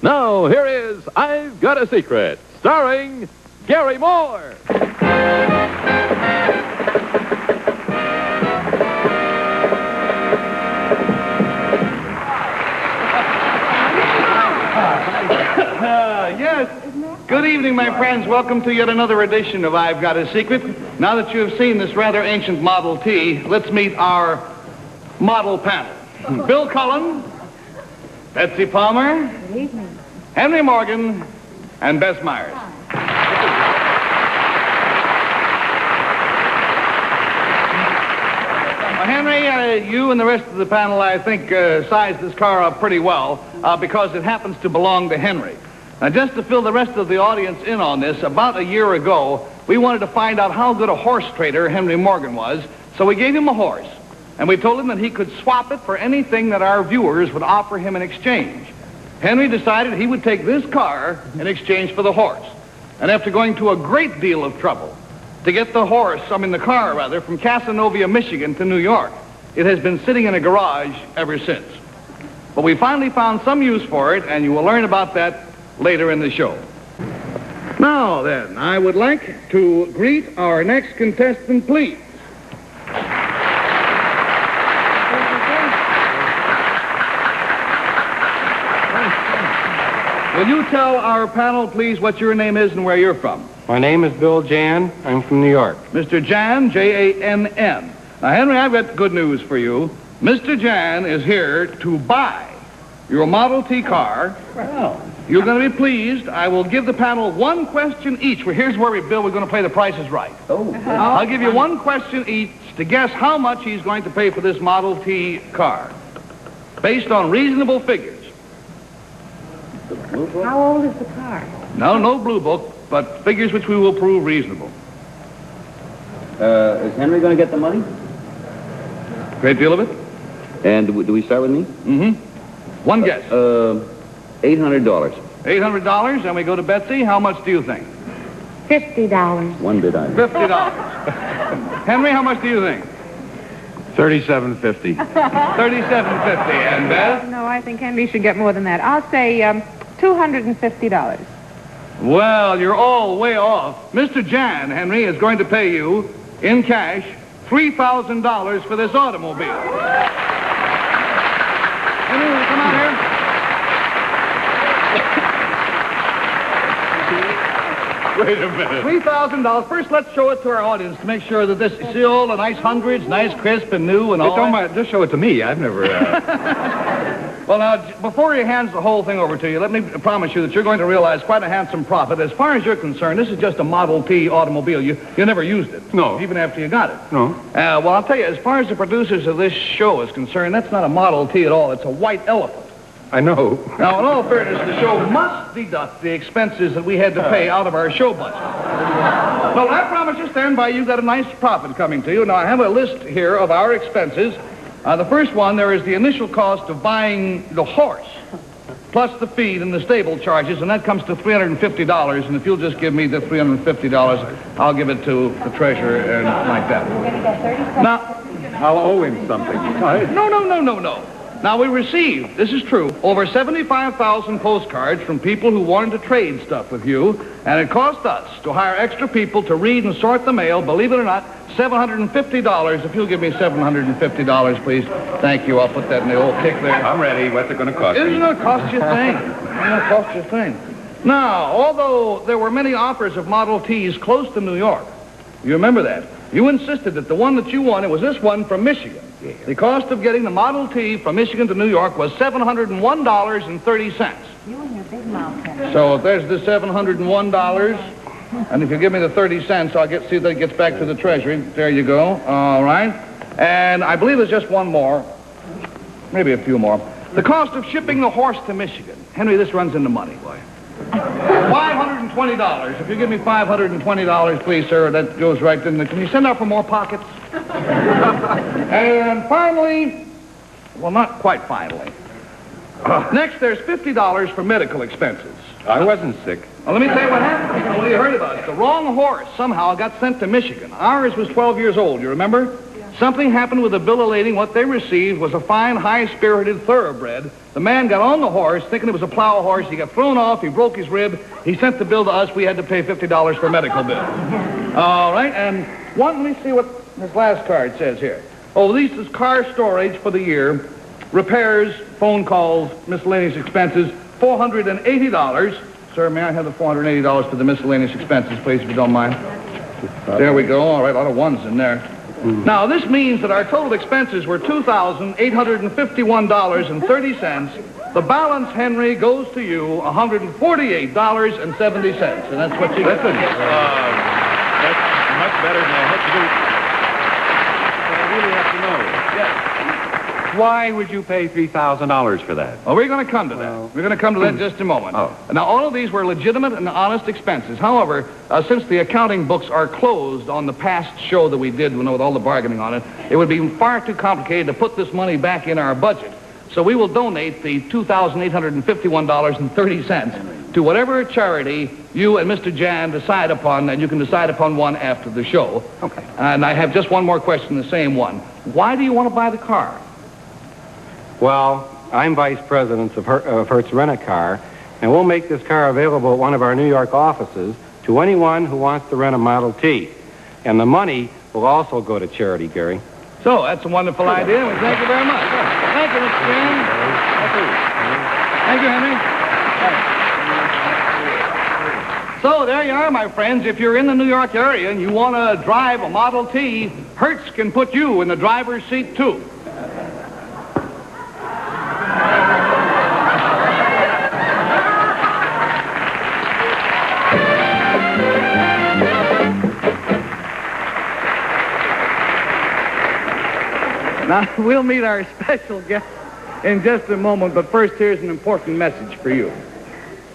Now, here is I've Got a Secret, starring Gary Moore. Yes. Good evening, my friends. Welcome to yet another edition of I've Got a Secret. Now that you have seen this rather ancient Model T, let's meet our model panel. Bill Cullen, Betsy Palmer, Good evening. Henry Morgan, and Bess Myers. Henry, you and the rest of the panel, I think, sized this car up pretty well because it happens to belong to Henry. Now, just to fill the rest of the audience in on this, about a year ago, we wanted to find out how good a horse trader Henry Morgan was, so we gave him a horse, and we told him that he could swap it for anything that our viewers would offer him in exchange. Henry decided he would take this car in exchange for the horse, and after going to a great deal of trouble to get the car, from Casanova, Michigan to New York, it has been sitting in a garage ever since. But we finally found some use for it, and you will learn about that later in the show. Now then, I would like to greet our next contestant, please. Will you tell our panel, please, what your name is and where you're from? My name is Bill Jan. I'm from New York. Mr. Jan, J-A-N-N. Now, Henry, I've got good news for you. Mr. Jan is here to buy your Model T car. Well, you're going to be pleased. I will give the panel one question each. Here's where Bill, we're going to play The Price is Right. I'll give you one question each to guess how much he's going to pay for this Model T car, based on reasonable figures. How old is the car? No blue book, but figures which we will prove reasonable. Is Henry going to get the money? Great deal of it? And do we start with me? Mm-hmm. One guess. $800. $800, and we go to Betsy. How much do you think? $50. One bid on it. $50. Henry, how much do you think? $37.50. $37.50. And Beth? No, I think Henry should get more than that. I'll say $250. Well, you're all way off. Mr. Jan, Henry, is going to pay you, in cash, $3,000 for this automobile. Henry, will you come out here? Wait a minute. $3,000. First, let's show it to our audience to make sure that this is all the nice hundreds, nice, crisp, and new, and all Don't that. mind, just show it to me. I've never... Well, now, before he hands the whole thing over to you, let me promise you that you're going to realize quite a handsome profit. As far as you're concerned, this is just a Model T automobile. You never used it. No. Even after you got it. No. Well, I'll tell you, as far as the producers of this show is concerned, that's not a Model T at all. It's a white elephant. I know. Now, in all fairness, the show must deduct the expenses that we had to pay out of our show budget. Well, I promise you, stand by, you've got a nice profit coming to you. Now, I have a list here of our expenses. The first one, there is the initial cost of buying the horse, plus the feed and the stable charges, and that comes to $350. And if you'll just give me the $350, I'll give it to the treasurer and like that. You're going to get 30 Now, I'll owe him something. No. Now, we received, this is true, over 75,000 postcards from people who wanted to trade stuff with you, and it cost us to hire extra people to read and sort the mail, believe it or not, $750. If you'll give me $750, please. Thank you. I'll put that in the old kick there. I'm ready. What's it going to cost me? Isn't it cost you a thing? Now, although there were many offers of Model Ts close to New York, you remember that, you insisted that the one that you wanted was this one from Michigan. Yeah. The cost of getting the Model T from Michigan to New York was $701.30. You and your big mouth, Henry. So there's the $701. And if you give me the 30 cents, I'll see that it gets back to the Treasury. There you go. All right. And I believe there's just one more. Maybe a few more. The cost of shipping the horse to Michigan. Henry, this runs into money, boy. $520. If you give me $520, please, sir, that goes right in the... Can you send out for more pockets? And finally... Well, not quite finally. Next, there's $50 for medical expenses. I wasn't sick. Well, let me tell you what happened. Well, you heard about it. The wrong horse somehow got sent to Michigan. Ours was 12 years old, you remember? Something happened with the bill of lading. What they received was a fine, high-spirited thoroughbred. The man got on the horse thinking it was a plow horse. He got thrown off. He broke his rib. He sent the bill to us. We had to pay $50 for a medical bill. All right, and let me see what this last card says here. Oh, this is car storage for the year. Repairs, phone calls, miscellaneous expenses, $480. Sir, may I have the $480 for the miscellaneous expenses, please, if you don't mind? There we go. All right, a lot of ones in there. Now, this means that our total expenses were $2,851.30. The balance, Henry, goes to you $148.70. And that's what you get. Listen, that's much better than I had to do. But I really have to know. Yes. Why would you pay $3,000 for that? Well, we're going to come to that. We're going to come to that in just a moment. Oh. Now, all of these were legitimate and honest expenses. However, since the accounting books are closed on the past show that we did, with all the bargaining on it, it would be far too complicated to put this money back in our budget. So we will donate the $2,851.30 to whatever charity you and Mr. Jan decide upon, and you can decide upon one after the show. Okay. And I have just one more question, the same one. Why do you want to buy the car? Well, I'm vice president of Hertz Rent-A-Car, and we'll make this car available at one of our New York offices to anyone who wants to rent a Model T. And the money will also go to charity, Gary. So, that's a wonderful idea, and thank you very much. Thank you, Mr. Jan. Thank you, Henry. So, there you are, my friends. If you're in the New York area and you want to drive a Model T, Hertz can put you in the driver's seat, too. Now, we'll meet our special guest in just a moment, but first, here's an important message for you.